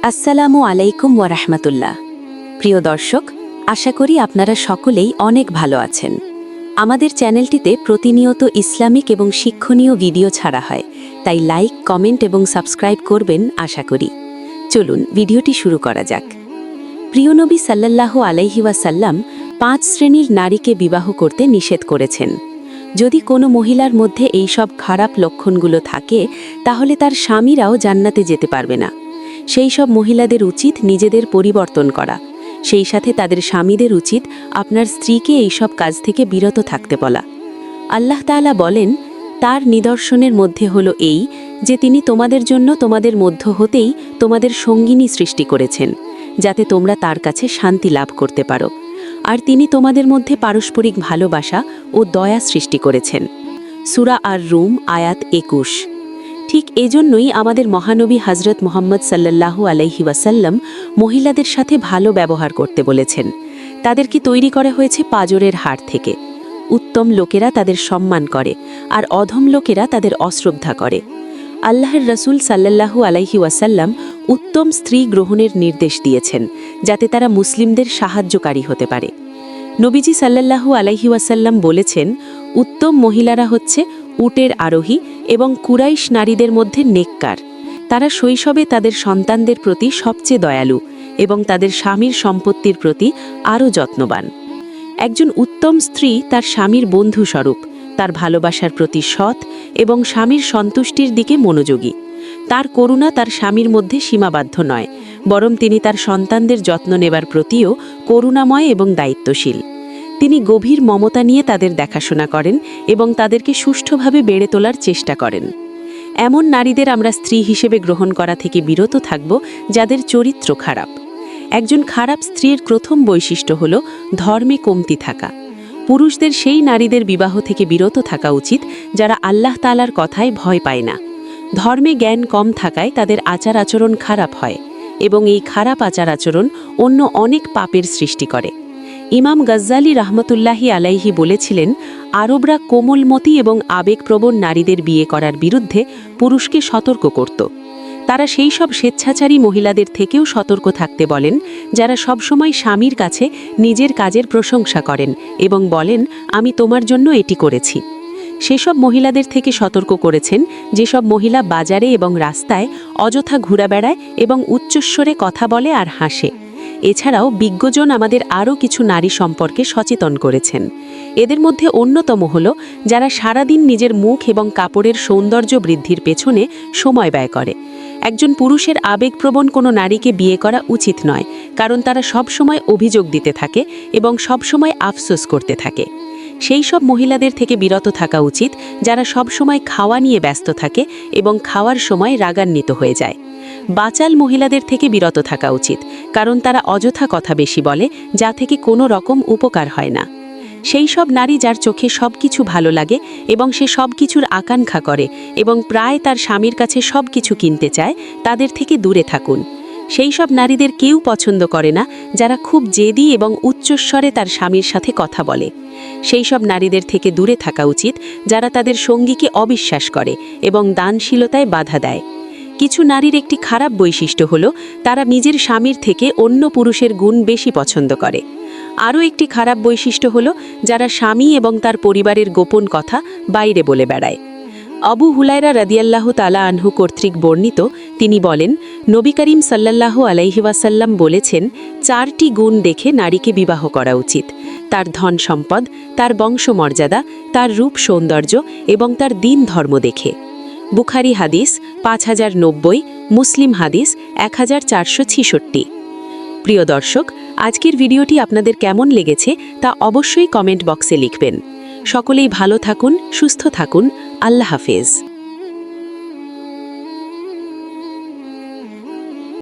আসসালামু আলাইকুম ওয়ারাহমাতুল্লাহ। প্রিয় দর্শক, আশা করি আপনারা সকলেই অনেক ভালো আছেন। আমাদের চ্যানেলটিতে প্রতিনিয়ত ইসলামিক এবং শিক্ষণীয় ভিডিও ছাড়া হয়, তাই লাইক, কমেন্ট এবং সাবস্ক্রাইব করবেন আশা করি। চলুন ভিডিওটি শুরু করা যাক। প্রিয় নবী সাল্লাল্লাহু আলাইহি ওয়াসাল্লাম 5 শ্রেণীর নারীকে বিবাহ করতে নিষেধ করেছেন। যদি কোনো মহিলার মধ্যে এই সব খারাপ লক্ষণগুলো থাকে, তাহলে তার স্বামীরাও জান্নাতে যেতে পারবে না। সেই সব মহিলাদের উচিত নিজেদের পরিবর্তন করা, সেই সাথে তাদের স্বামীদের উচিত আপনার স্ত্রীকে এইসব কাজ থেকে বিরত থাকতে বলা। আল্লাহ তাআলা বলেন, তার নিদর্শনের মধ্যে হলো এই যে তিনি তোমাদের জন্য তোমাদের মধ্য হতেই তোমাদের সঙ্গিনী সৃষ্টি করেছেন, যাতে তোমরা তার কাছে শান্তি লাভ করতে পারো। আর তিনি তোমাদের মধ্যে পারস্পরিক ভালোবাসা ও দয়া সৃষ্টি করেছেন। সূরা আর-রুম আয়াত 21। ঠিক এজন্যই আমাদের মহানবী হযরত মুহাম্মদ সাল্লাল্লাহু আলাইহি ওয়াসাল্লাম মহিলাদের সাথে ভালো ব্যবহার করতে বলেছেন। তাদেরকে তৈরি করা হয়েছে পাজরের হাড় থেকে। উত্তম লোকেরা তাদের সম্মান করে, আর অধম লোকেরা তাদের অশ্রদ্ধা করে। আল্লাহর রাসূল সাল্লাল্লাহু আলাইহি ওয়াসাল্লাম উত্তম স্ত্রী গ্রহণের নির্দেশ দিয়েছেন, যাতে তারা মুসলিমদের সাহায্যকারী হতে পারে। নবীজি সাল্লাল্লাহু আলাইহি ওয়াসাল্লাম বলেছেন, উত্তম মহিলারা হচ্ছে উটের আরোহী এবং কুরাইশ নারীদের মধ্যে নেককার। তারা শৈশবে তাদের সন্তানদের প্রতি সবচেয়ে দয়ালু এবং তাদের স্বামীর সম্পত্তির প্রতি আরও যত্নবান। একজন উত্তম স্ত্রী তার স্বামীর বন্ধুস্বরূপ, তার ভালোবাসার প্রতি সৎ এবং স্বামীর সন্তুষ্টির দিকে মনোযোগী। তার করুণা তার স্বামীর মধ্যে সীমাবদ্ধ নয়, বরং তিনি তার সন্তানদের যত্ন নেবার প্রতিও করুণাময় এবং দায়িত্বশীল। তিনি গভীর মমতা নিয়ে তাদের দেখাশোনা করেন এবং তাদেরকে সুষ্ঠুভাবে বেড়ে তোলার চেষ্টা করেন। এমন নারীদের আমরা স্ত্রী হিসেবে গ্রহণ করা থেকে বিরত থাকব, যাদের চরিত্র খারাপ। একজন খারাপ স্ত্রীর প্রথম বৈশিষ্ট্য হল ধর্মে কমতি থাকা। পুরুষদের সেই নারীদের বিবাহ থেকে বিরত থাকা উচিত যারা আল্লাহ তাআলার কথায় ভয় পায় না। ধর্মে জ্ঞান কম থাকায় তাদের আচার আচরণ খারাপ হয় এবং এই খারাপ আচার আচরণ অন্য অনেক পাপের সৃষ্টি করে। ইমাম গজ্জালি রাহমাতুল্লাহি আলাইহি বলেছিলেন, আরবরা কোমলমতি এবং আবেগপ্রবণ নারীদের বিয়ে করার বিরুদ্ধে পুরুষকে সতর্ক করত। তারা সেই সব স্বেচ্ছাচারী মহিলাদের থেকেও সতর্ক থাকতে বলেন, যারা সবসময় স্বামীর কাছে নিজের কাজের প্রশংসা করেন এবং বলেন, আমি তোমার জন্য এটি করেছি। সেসব মহিলাদের থেকে সতর্ক করেছেন যেসব মহিলা বাজারে এবং রাস্তায় অযথা ঘুরে বেড়ায় এবং উচ্চস্বরে কথা বলে আর হাসে। এছাড়াও বিজ্ঞজন আমাদের আরও কিছু নারী সম্পর্কে সচেতন করেছেন। এদের মধ্যে অন্যতম হল যারা সারাদিন নিজের মুখ এবং কাপড়ের সৌন্দর্য বৃদ্ধির পেছনে সময় ব্যয় করে। একজন পুরুষের আবেগপ্রবণ কোনো নারীকে বিয়ে করা উচিত নয়, কারণ তারা সবসময় অভিযোগ দিতে থাকে এবং সবসময় আফসোস করতে থাকে। সেই সব মহিলাদের থেকে বিরত থাকা উচিত যারা সবসময় খাওয়া নিয়ে ব্যস্ত থাকে এবং খাওয়ার সময় রাগান্বিত হয়ে যায়। বাচাল মহিলাদের থেকে বিরত থাকা উচিত, কারণ তারা অযথা কথা বেশি বলে, যা থেকে কোনো রকম উপকার হয় না। সেই সব নারী যার চোখে সব কিছু ভালো লাগে এবং সে সব কিছুর আকাঙ্ক্ষা করে এবং প্রায় তার স্বামীর কাছে সব কিছু কিনতে চায়, তাদের থেকে দূরে থাকুন। সেই সব নারীদের কেউ পছন্দ করে না যারা খুব জেদি এবং উচ্চস্বরে তার স্বামীর সাথে কথা বলে। সেই সব নারীদের থেকে দূরে থাকা উচিত যারা তাদের সঙ্গীকে অবিশ্বাস করে এবং দানশীলতায় বাধা দেয়। কিছু নারীর একটি খারাপ বৈশিষ্ট্য হলো তারা নিজের স্বামীর থেকে অন্য পুরুষের গুণ বেশি পছন্দ করে। আরও একটি খারাপ বৈশিষ্ট্য হলো যারা স্বামী এবং তার পরিবারের গোপন কথা বাইরে বলে বেড়ায়। আবু হুরায়রা রাদিয়াল্লাহু তাআলা আনহু কর্তৃক বর্ণিত, তিনি বলেন, নবী করিম সাল্লাল্লাহু আলাইহি ওয়াসাল্লাম বলেছেন, 4টি গুণ দেখে নারীকে বিবাহ করা উচিত: তার ধন সম্পদ, তার বংশমর্যাদা, তার রূপ সৌন্দর্য এবং তার দিন ধর্ম দেখে। বুখারী হাদিস 5090, মুসলিম হাদিস 1466। প্রিয় দর্শক, আজকের ভিডিওটি আপনাদের কেমন লেগেছে তা অবশ্যই কমেন্ট বক্সে লিখবেন। সকলেই ভালো থাকুন, সুস্থ থাকুন। আল্লাহ হাফেজ।